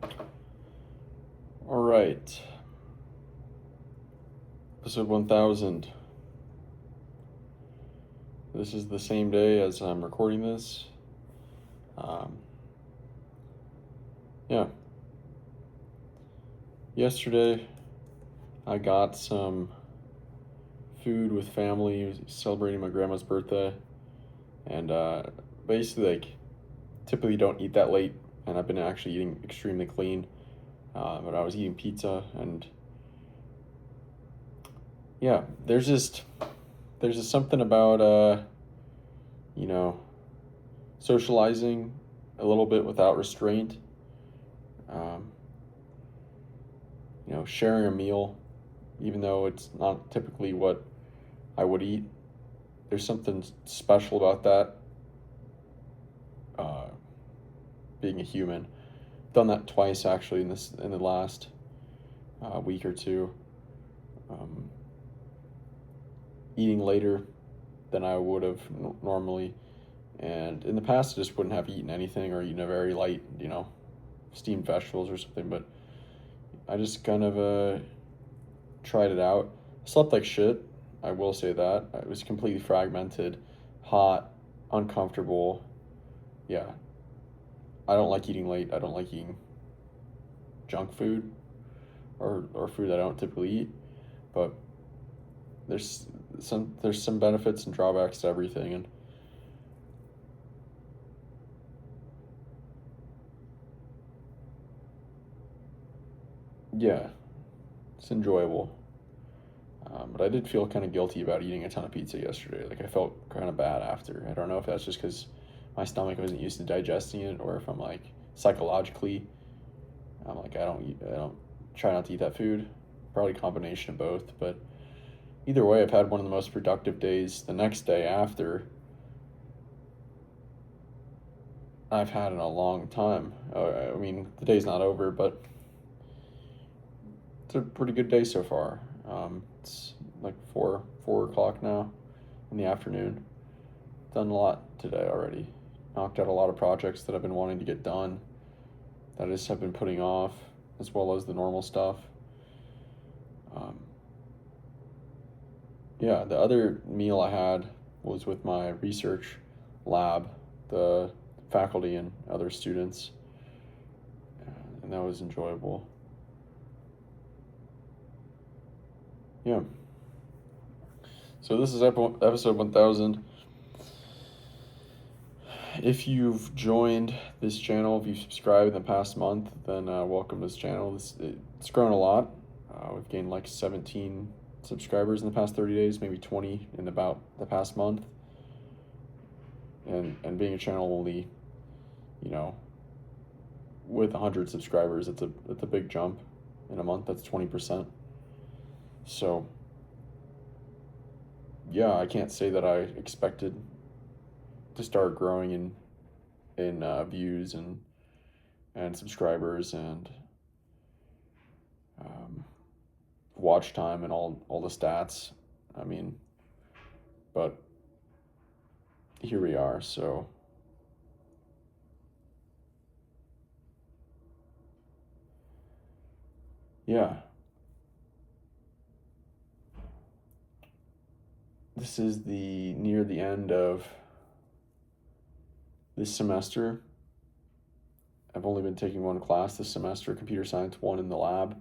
All right, episode 1000. This is the same day as I'm recording this. Um, yeah, yesterday I got some food with family celebrating my grandma's birthday, and basically, like, typically don't eat that late, and I've been actually eating extremely clean. But I was eating pizza, and yeah, there's just something about you know socializing a little bit without restraint. Um, sharing a meal, even though it's not typically what I would eat. There's something special about that. Uh, Being a human, done that twice actually in the last week or two. Um, Eating later than I would have normally, and in the past I just wouldn't have eaten anything or eaten a very light, steamed vegetables or something. But I just kind of tried it out. Slept like shit. I will say that. It was completely fragmented, hot, uncomfortable. Yeah. I don't like eating late. I don't like eating junk food or food that I don't typically eat. But there's there's some benefits and drawbacks to everything, and yeah, it's enjoyable. But I did feel kind of guilty about eating a ton of pizza yesterday. Like, I felt kind of bad after. I don't know if that's just because my stomach wasn't used to digesting it, or if I'm like psychologically, I'm like I don't try not to eat that food. Probably a combination of both. But either way, I've had one of the most productive days the next day after I've had in a long time. I mean, the day's not over, but it's a pretty good day so far. It's like four o'clock now in the afternoon. Done a lot today already. Knocked out a lot of projects that I've been wanting to get done that I just have been putting off, as well as the normal stuff. Um, yeah, the other meal I had was with my research lab, the faculty and other students, and that was enjoyable. Yeah. So this is episode 1000. If you've joined this channel, if you've subscribed in the past month, then welcome to this channel. It's grown a lot. We've gained like 17 subscribers in the past 30 days, maybe 20 in about the past month. And being a channel only, you know, with 100 subscribers, it's a big jump in a month. That's 20%. So yeah, I can't say that I expected to start growing in views and subscribers and um, watch time and all the stats. I mean, but here we are. So yeah, this is the near the end of this semester. I've only been taking one class this semester, computer science one in the lab.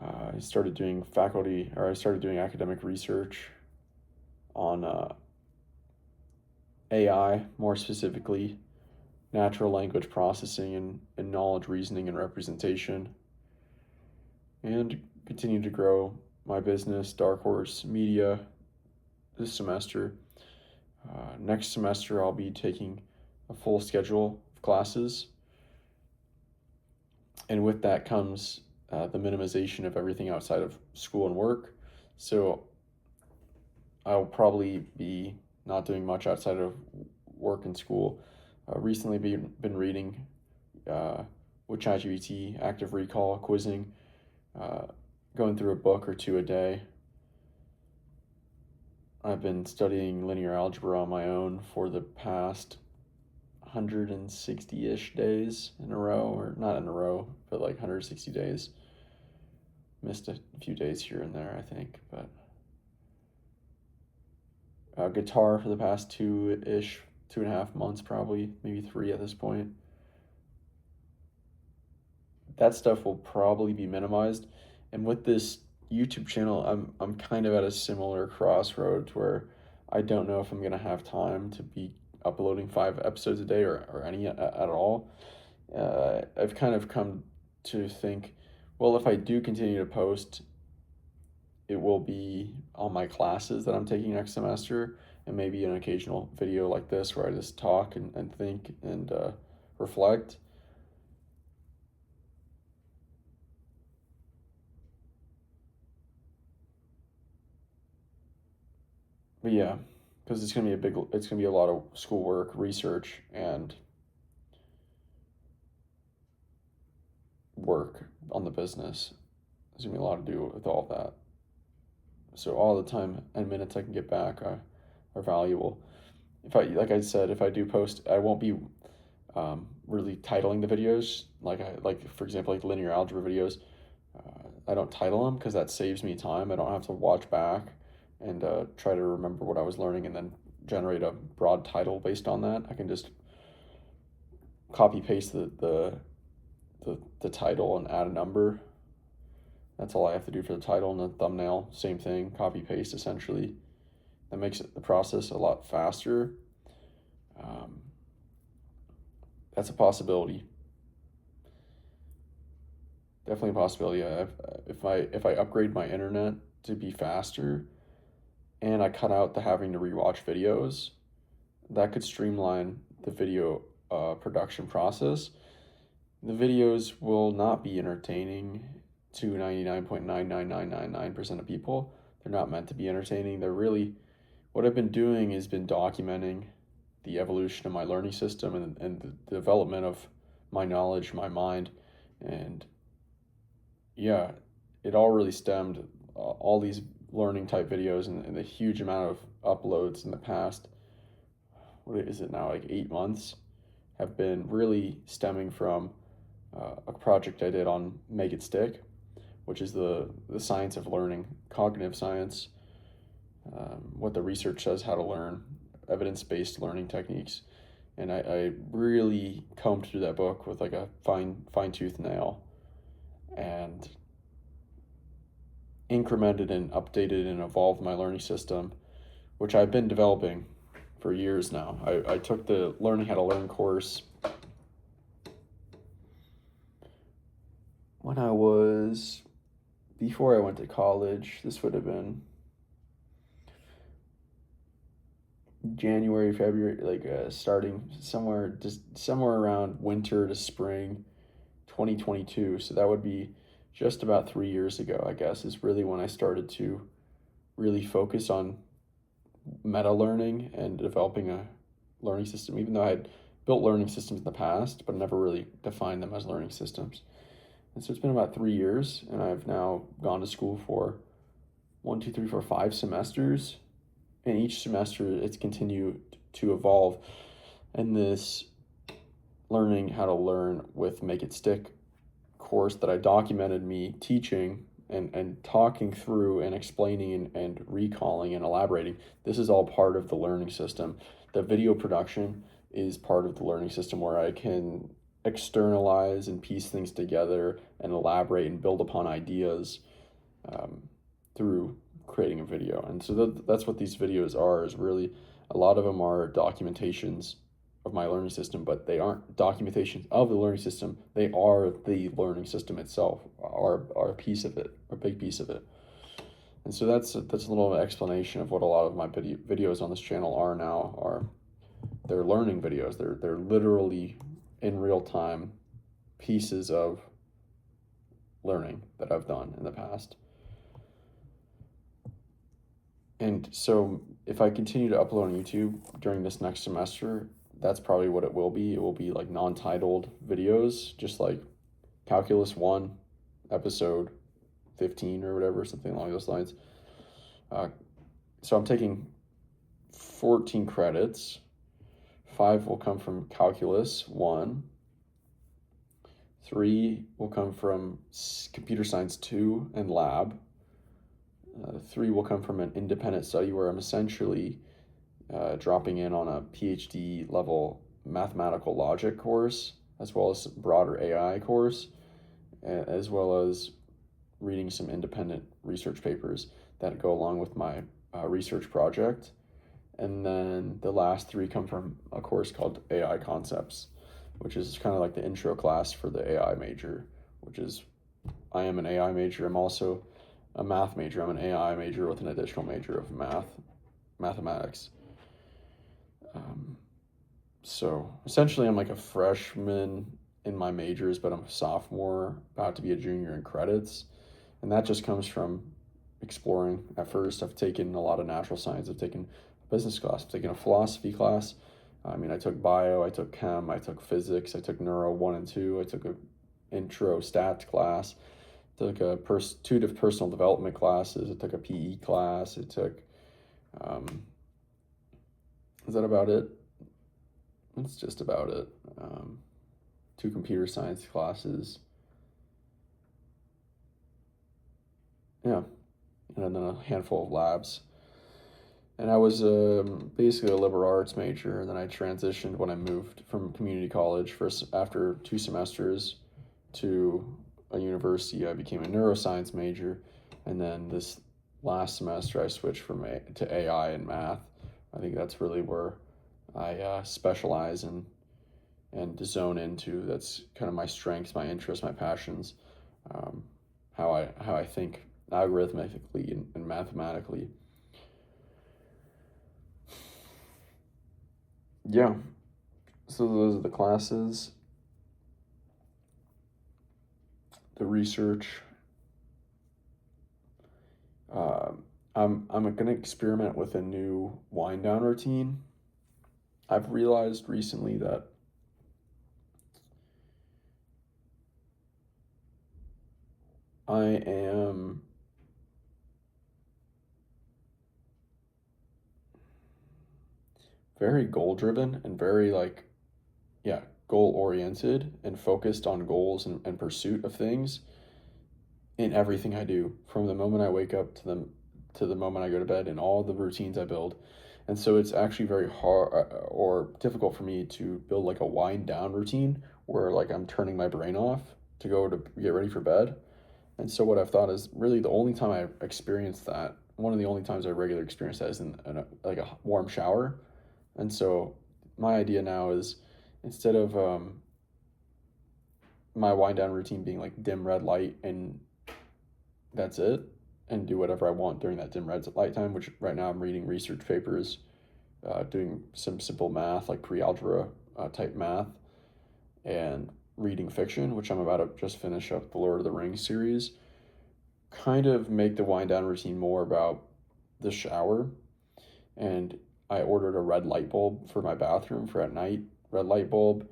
I started doing academic research on AI, more specifically natural language processing and knowledge reasoning and representation, and continue to grow my business, Dark Horse Media, this semester. Next semester, I'll be taking a full schedule of classes, and with that comes the minimization of everything outside of school and work. So I'll probably be not doing much outside of work and school. Recently, been reading with ChatGPT, active recall, quizzing, uh, going through a book or two a day. I've been studying linear algebra on my own for the past 160-ish days in a row, or not in a row, but like 160 days. Missed a few days here and there, I think, but guitar for the past 2.5 months, probably, maybe 3 at this point. That stuff will probably be minimized. And with this YouTube channel, I'm kind of at a similar crossroads where I don't know if I'm gonna have time to be uploading 5 episodes a day, or any at all. I've kind of come to think, well, if I do continue to post, it will be on my classes that I'm taking next semester, and maybe an occasional video like this where I just talk and think and reflect. But yeah, because it's gonna be a lot of schoolwork, research, and work on the business. There's gonna be a lot to do with all that. So all the time and minutes I can get back are valuable. Like I said, if I do post, I won't be really titling the videos. Like for example, like linear algebra videos. I don't title them because that saves me time. I don't have to watch back and try to remember what I was learning and then generate a broad title based on that. I can just copy paste the title and add a number. That's all I have to do for the title, and the thumbnail, same thing, copy paste essentially. That makes the process a lot faster. That's a possibility. Definitely a possibility. If I upgrade my internet to be faster, and I cut out the having to rewatch videos, that could streamline the video production process. The videos will not be entertaining to 99.99999% of people. They're not meant to be entertaining. They're really, what I've been doing is been documenting the evolution of my learning system, and the development of my knowledge, my mind, and yeah, it all really stemmed, all these learning type videos, and the huge amount of uploads in the past, what is it now, like 8 months, have been really stemming from a project I did on Make It Stick, which is the science of learning, cognitive science, what the research says how to learn, evidence-based learning techniques. And I really combed through that book with like a fine-tooth nail, and incremented and updated and evolved my learning system, which I've been developing for years now. I took the Learning How to Learn course when before I went to college. This would have been January, February, like starting somewhere around winter to spring 2022. So that would be just about 3 years ago, I guess, is really when I started to really focus on meta learning and developing a learning system, even though I had built learning systems in the past, but never really defined them as learning systems. And so it's been about 3 years, and I've now gone to school for 5 semesters. And each semester it's continued to evolve. And this Learning How to Learn with Make It Stick course that I documented me teaching and talking through and explaining and recalling and elaborating, this is all part of the learning system. The video production is part of the learning system, where I can externalize and piece things together and elaborate and build upon ideas through creating a video. And so that's what these videos are, is really, a lot of them are documentations of my learning system, but they aren't documentations of the learning system. They are the learning system itself, are a piece of it, a big piece of it. And so that's a little explanation of what a lot of my videos on this channel are now. They're learning videos. They're literally in real time pieces of learning that I've done in the past. And so if I continue to upload on YouTube during this next semester, that's probably what it will be. It will be like non-titled videos, just like Calculus 1, episode 15 or whatever, something along those lines. So I'm taking 14 credits 5 will come from calculus 1. 3 will come from computer science 2 and lab. 3 will come from an independent study where I'm essentially dropping in on a PhD level mathematical logic course, as well as broader AI course, as well as reading some independent research papers that go along with my research project. And then the last 3 come from a course called AI Concepts, which is kind of like the intro class for the AI major, which is, I am an AI major. I'm also a math major. I'm an AI major with an additional major of mathematics. So essentially I'm like a freshman in my majors, but I'm a sophomore, about to be a junior in credits. And that just comes from exploring. At first, I've taken a lot of natural science. I've taken a business class. I've taken a philosophy class. I mean, I took bio, I took chem, I took physics, I took neuro 1 and 2, I took a intro stats class, took a 2 personal development classes, I took a PE class, I took, is that about it? That's just about it. 2 computer science classes. Yeah, and then a handful of labs. And I was basically a liberal arts major, and then I transitioned when I moved from community college. After 2 semesters to a university, I became a neuroscience major, and then this last semester I switched to AI and math. I think that's really where I specialize and zone into. That's kind of my strengths, my interests, my passions, how I think algorithmically and mathematically. Yeah, so those are the classes, the research. I'm gonna experiment with a new wind down routine. I've realized recently that I am very goal driven and very goal oriented and focused on goals and pursuit of things in everything I do, from the moment I wake up to the moment I go to bed, and all the routines I build. And so it's actually very hard or difficult for me to build like a wind down routine where like I'm turning my brain off to go to get ready for bed. And so what I've thought is really the only time I experience that, one of the only times I regularly experience that is in like a warm shower. And so my idea now is, instead of my wind down routine being like dim red light and that's it, and do whatever I want during that dim red light time, which right now I'm reading research papers, doing some simple math like pre-algebra type math, and reading fiction, which I'm about to just finish up the Lord of the Rings series. Kind of make the wind down routine more about the shower. And I ordered a red light bulb for my bathroom for at night. Red light bulb.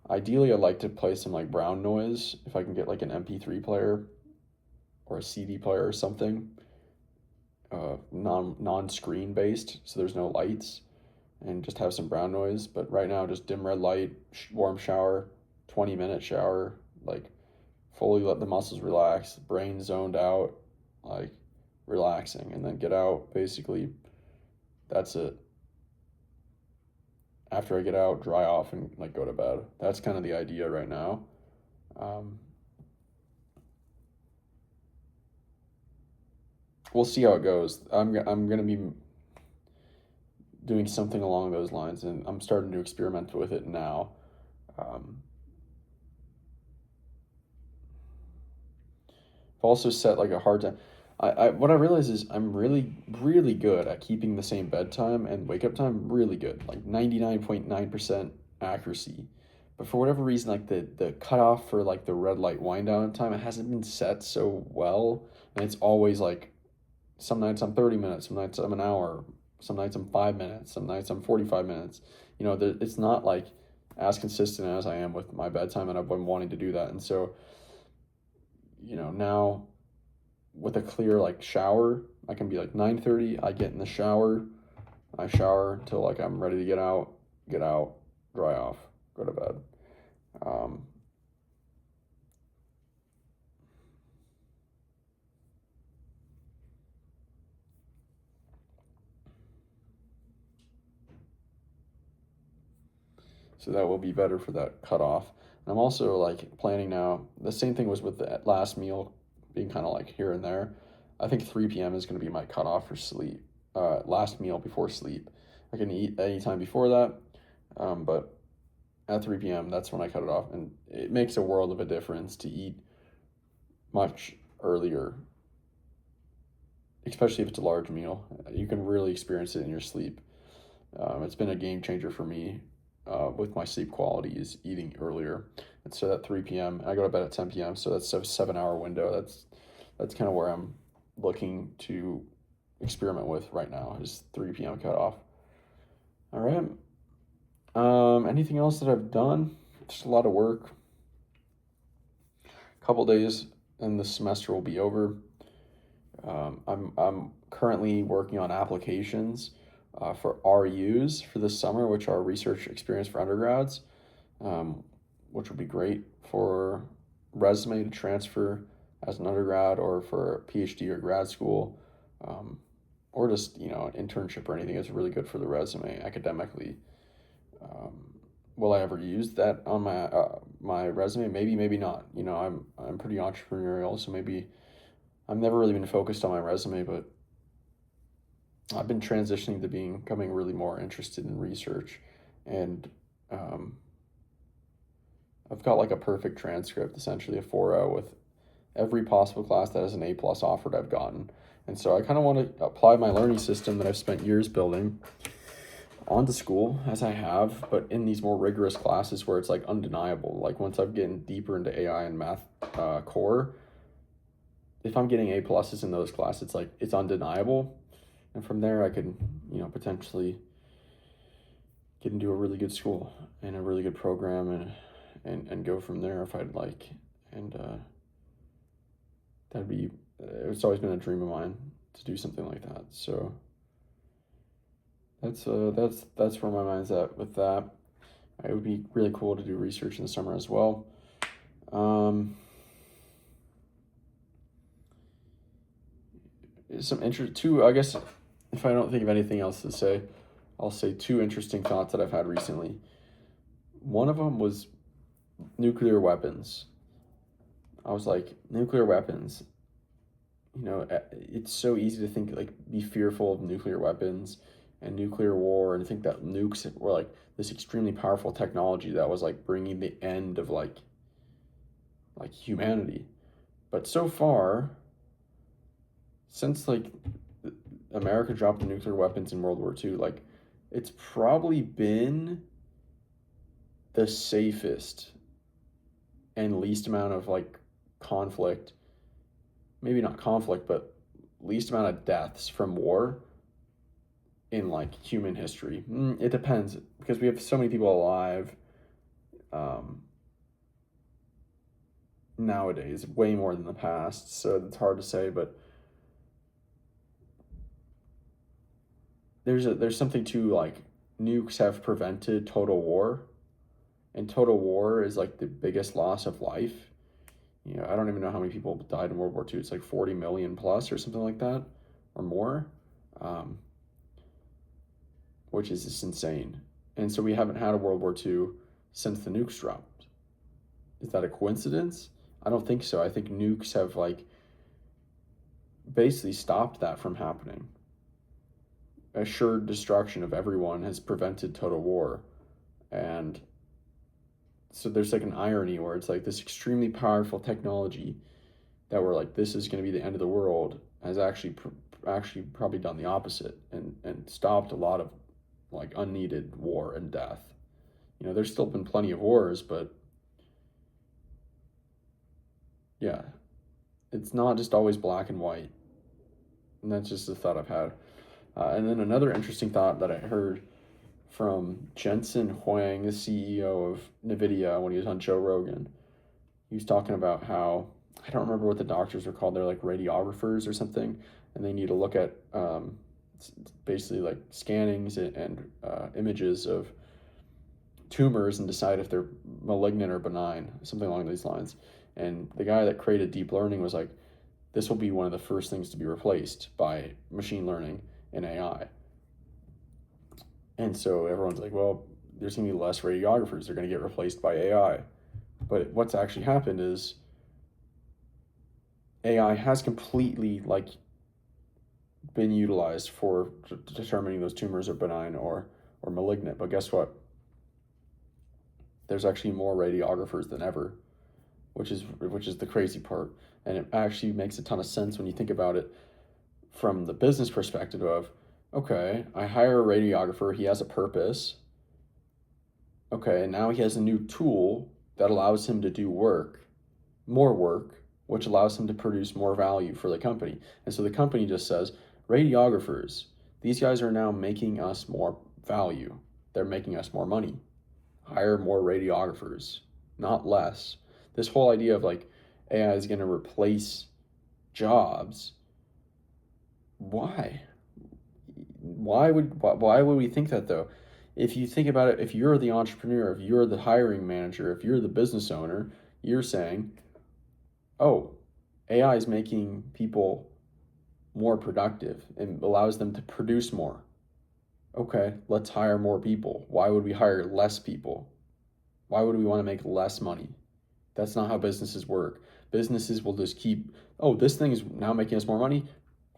Ideally, I'd like to play some like brown noise if I can get like an MP3 player or a CD player or something. Non-screen based, so there's no lights, and just have some brown noise. But right now, just dim red light, warm shower, 20-minute shower, like fully let the muscles relax, brain zoned out, like relaxing, and then get out. Basically, that's it. After I get out, dry off and like go to bed. That's kind of the idea right now. We'll see how it goes. I'm gonna be doing something along those lines, and I'm starting to experiment with it now. I've also set like a hard time. What I realize is I'm really good at keeping the same bedtime and wake up time. Really good, like 99.9% accuracy. But for whatever reason, like the cutoff for like the red light wind down time, it hasn't been set so well, and it's always like, some nights I'm 30 minutes, some nights I'm an hour, some nights I'm 5 minutes, some nights I'm 45 minutes. It's not like as consistent as I am with my bedtime, and I've been wanting to do that. And so, now with a clear like shower, I can be like 9:30, I get in the shower, I shower till like I'm ready to get out, get out, dry off, go to bed. Um, so that will be better for that cutoff. And I'm also like planning now. The same thing was with the last meal being kind of like here and there. I think 3 p.m. is going to be my cutoff for sleep. Last meal before sleep. I can eat anytime before that, but at 3 p.m. that's when I cut it off, and it makes a world of a difference to eat much earlier, especially if it's a large meal. You can really experience it in your sleep. It's been a game changer for me with my sleep quality is eating earlier. And so at 3 p.m. I go to bed at 10 p.m. So that's a 7 hour window. That's kind of where I'm looking to experiment with right now is 3 p.m. cutoff. All right. Anything else that I've done? Just a lot of work. A couple days and the semester will be over. I'm currently working on applications for RUs for this summer, which are research experience for undergrads, which will be great for resume to transfer as an undergrad or for a PhD or grad school, or just an internship or anything. It's really good for the resume academically. Will I ever use that on my resume? Maybe, maybe not. I'm pretty entrepreneurial, so maybe I've never really been focused on my resume, but I've been transitioning to becoming really more interested in research, and I've got like a perfect transcript, essentially a 4.0 with every possible class that has an A+ offered I've gotten. And so I kind of want to apply my learning system that I've spent years building onto school as I have, but in these more rigorous classes where it's like undeniable. Like once I've gotten deeper into AI and math core, if I'm getting A+ in those classes, it's like it's undeniable. And from there I could, potentially get into a really good school and a really good program and go from there if I'd like. And that'd be it's always been a dream of mine to do something like that. So that's where my mind's at with that. It would be really cool to do research in the summer as well. Some interest too. I guess if I don't think of anything else to say, I'll say two interesting thoughts that I've had recently. One of them was nuclear weapons. I was like, nuclear weapons. It's so easy to think like be fearful of nuclear weapons and nuclear war and think that nukes were like this extremely powerful technology that was like bringing the end of like humanity. But so far, since like America dropped the nuclear weapons in World War II, like it's probably been the safest and least amount of like conflict, maybe not conflict, but least amount of deaths from war in like human history. It depends because we have so many people alive nowadays, way more than the past. So it's hard to say, but there's something to like nukes have prevented total war, and total war is like the biggest loss of life. I don't even know how many people died in World War II. It's like 40 million plus or something like that, or more, which is just insane. And so we haven't had a World War II since the nukes dropped. Is that a coincidence? I don't think so. I think nukes have like basically stopped that from happening. Assured destruction of everyone has prevented total war. And so there's like an irony where it's like this extremely powerful technology that we're like, this is going to be the end of the world, has actually probably done the opposite and stopped a lot of like unneeded war and death. There's still been plenty of wars, but yeah, it's not just always black and white. And that's just a thought I've had. And then another interesting thought that I heard from Jensen Huang, the CEO of NVIDIA, when he was on Joe Rogan. He was talking about how, I don't remember what the doctors are called, they're like radiographers or something, and they need to look at basically like scannings and images of tumors and decide if they're malignant or benign, something along these lines. And the guy that created deep learning was like, this will be one of the first things to be replaced by machine learning and AI. And so everyone's like, well, there's going to be less radiographers. They're going to get replaced by AI. But what's actually happened is AI has completely like been utilized for determining those tumors are benign or malignant. But guess what? There's actually more radiographers than ever, which is the crazy part. And it actually makes a ton of sense when you think about it from the business perspective of, okay, I hire a radiographer, he has a purpose. Okay, and now he has a new tool that allows him to do more work, which allows him to produce more value for the company. And so the company just says, radiographers, these guys are now making us more value. They're making us more money. Hire more radiographers, not less. This whole idea of like AI is going to replace jobs. Why? Why would we think that though? If you think about it, if you're the entrepreneur, if you're the hiring manager, if you're the business owner, you're saying, oh, AI is making people more productive and allows them to produce more. Okay, let's hire more people. Why would we hire less people? Why would we want to make less money? That's not how businesses work. Businesses will just keep, oh, this thing is now making us more money,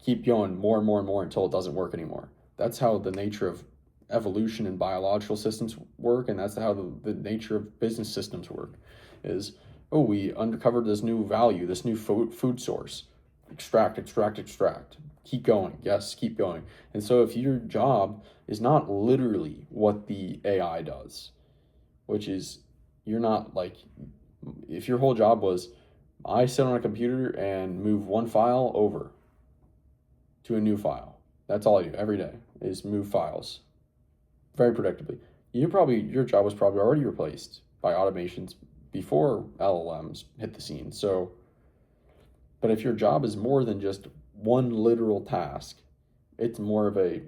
keep going more and more and more until it doesn't work anymore. That's how the nature of evolution and biological systems work, and that's how the nature of business systems work. Is, oh, we uncovered this new value, this new food source. Extract. Keep going. Yes, keep going. And so if your job is not literally what the AI does, which is you're not like, if your whole job was, I sit on a computer and move one file over to a new file. That's all I do every day is move files very predictably. Your job was probably already replaced by automations before LLMs hit the scene. So, but if your job is more than just one literal task, it's more of a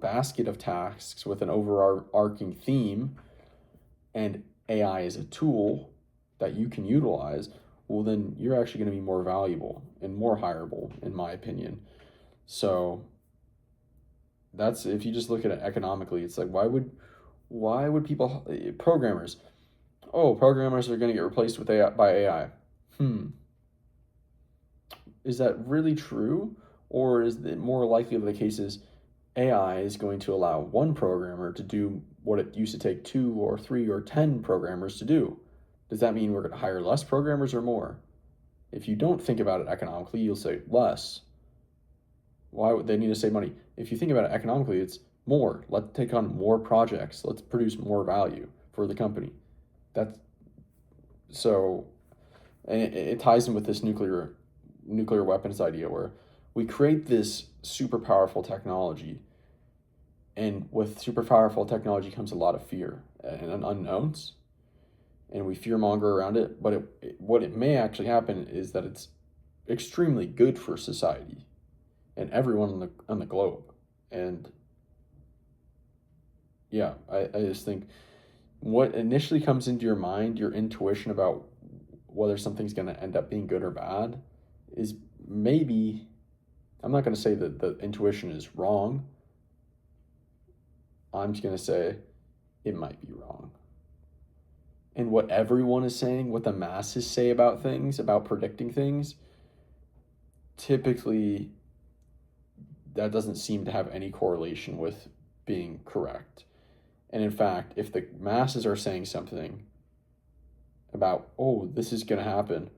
basket of tasks with an overarching theme, and AI is a tool that you can utilize, well, then you're actually going to be more valuable and more hireable, in my opinion. So that's, if you just look at it economically, it's like, why would people, programmers, oh, programmers are going to get replaced with AI by AI. Is that really true? Or is it more likely of the cases AI is going to allow one programmer to do what it used to take 2 or 3 or 10 programmers to do? Does that mean we're going to hire less programmers or more? If you don't think about it economically, you'll say less. Why would they need to save money? If you think about it economically, it's more. Let's take on more projects. Let's produce more value for the company. That's so, and it ties in with this nuclear weapons idea where we create this super powerful technology, and with super powerful technology comes a lot of fear and unknowns, and we fearmonger around it. But what it may actually happen is that it's extremely good for society and everyone on the globe. And yeah, I just think what initially comes into your mind, your intuition about whether something's going to end up being good or bad, is maybe, I'm not going to say that the intuition is wrong. I'm just going to say it might be wrong. And what everyone is saying, what the masses say about things, about predicting things, typically that doesn't seem to have any correlation with being correct. And in fact, if the masses are saying something about, oh, this is going to happen,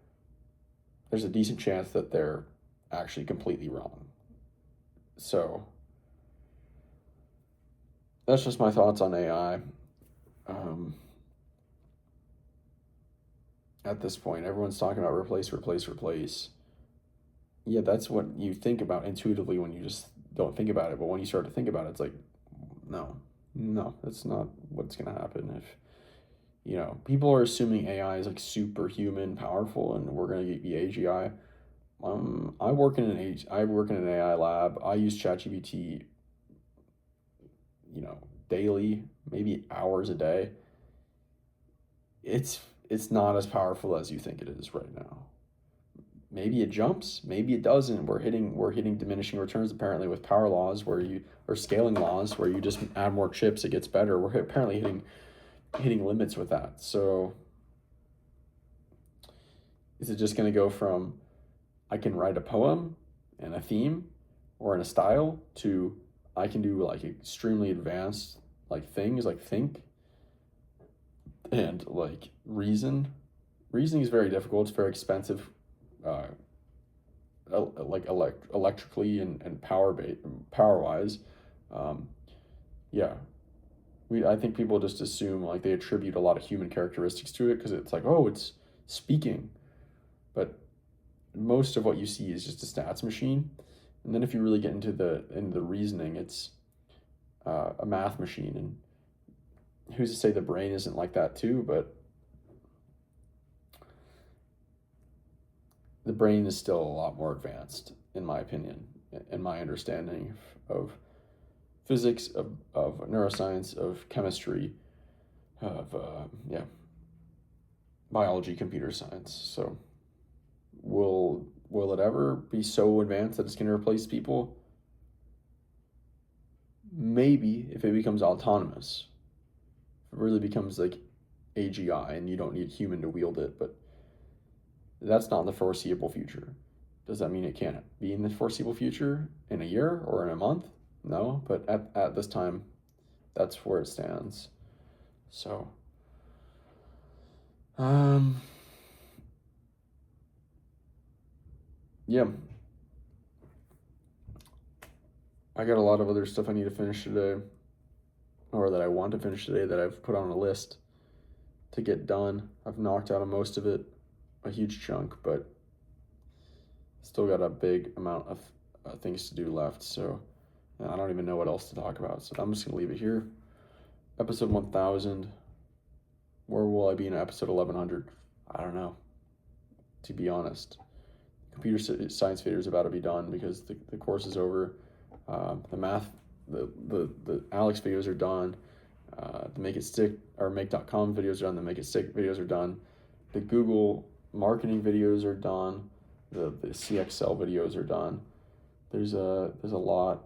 there's a decent chance that they're actually completely wrong. So that's just my thoughts on AI. At this point, everyone's talking about replace. Yeah, that's what you think about intuitively when you just don't think about it. But when you start to think about it, it's like, no, that's not what's going to happen. If, people are assuming AI is like superhuman powerful and we're going to be AGI. I work in an AI lab. I use ChatGPT, daily, maybe hours a day. it's not as powerful as you think it is right now. Maybe it jumps, maybe it doesn't. We're hitting diminishing returns apparently with power laws or scaling laws where you just add more chips, it gets better. We're apparently hitting limits with that. So is it just going to go from I can write a poem and a theme or in a style to I can do like extremely advanced like things like think and like reason. Reasoning is very difficult. It's very expensive, uh, electrically and power wise. Um, yeah, I think people just assume like they attribute a lot of human characteristics to it because it's like, oh, it's speaking, but most of what you see is just a stats machine. And then if you really get into the reasoning, it's a math machine. And who's to say the brain isn't like that too? But the brain is still a lot more advanced, in my opinion, in my understanding of physics, of neuroscience, of chemistry, of biology, computer science. So will it ever be so advanced that it's going to replace people? Maybe if it becomes autonomous. If it really becomes like AGI and you don't need a human to wield it, but that's not in the foreseeable future. Does that mean it can't be in the foreseeable future in a year or in a month? No, but at this time, that's where it stands. So, yeah, I got a lot of other stuff I need to finish today, or that I want to finish today that I've put on a list to get done. I've knocked out most of it, a huge chunk, but still got a big amount of things to do left. So I don't even know what else to talk about. So I'm just going to leave it here. Episode 1000. Where will I be in episode 1100? I don't know, to be honest. Computer science video is about to be done because the course is over. The math, the Alex videos are done. The Make It Stick or Make.com videos are done. The Make It Stick videos are done. The Google marketing videos are done. The CXL videos are done. There's a lot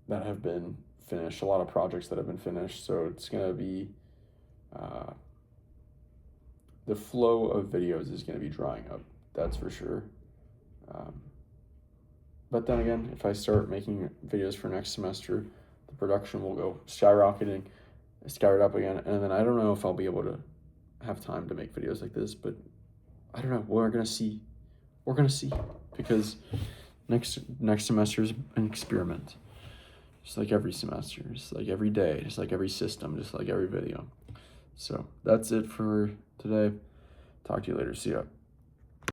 that have been finished. A lot of projects that have been finished. So it's gonna be the flow of videos is gonna be drying up. That's for sure. But then again, if I start making videos for next semester, the production will go skyrocketing, skyrocket up again, and then I don't know if I'll be able to have time to make videos like this, but I don't know. We're gonna see. We're gonna see because next semester is an experiment, just like every semester, just like every day, just like every system, just like every video. So that's it for today. Talk to you later. See ya.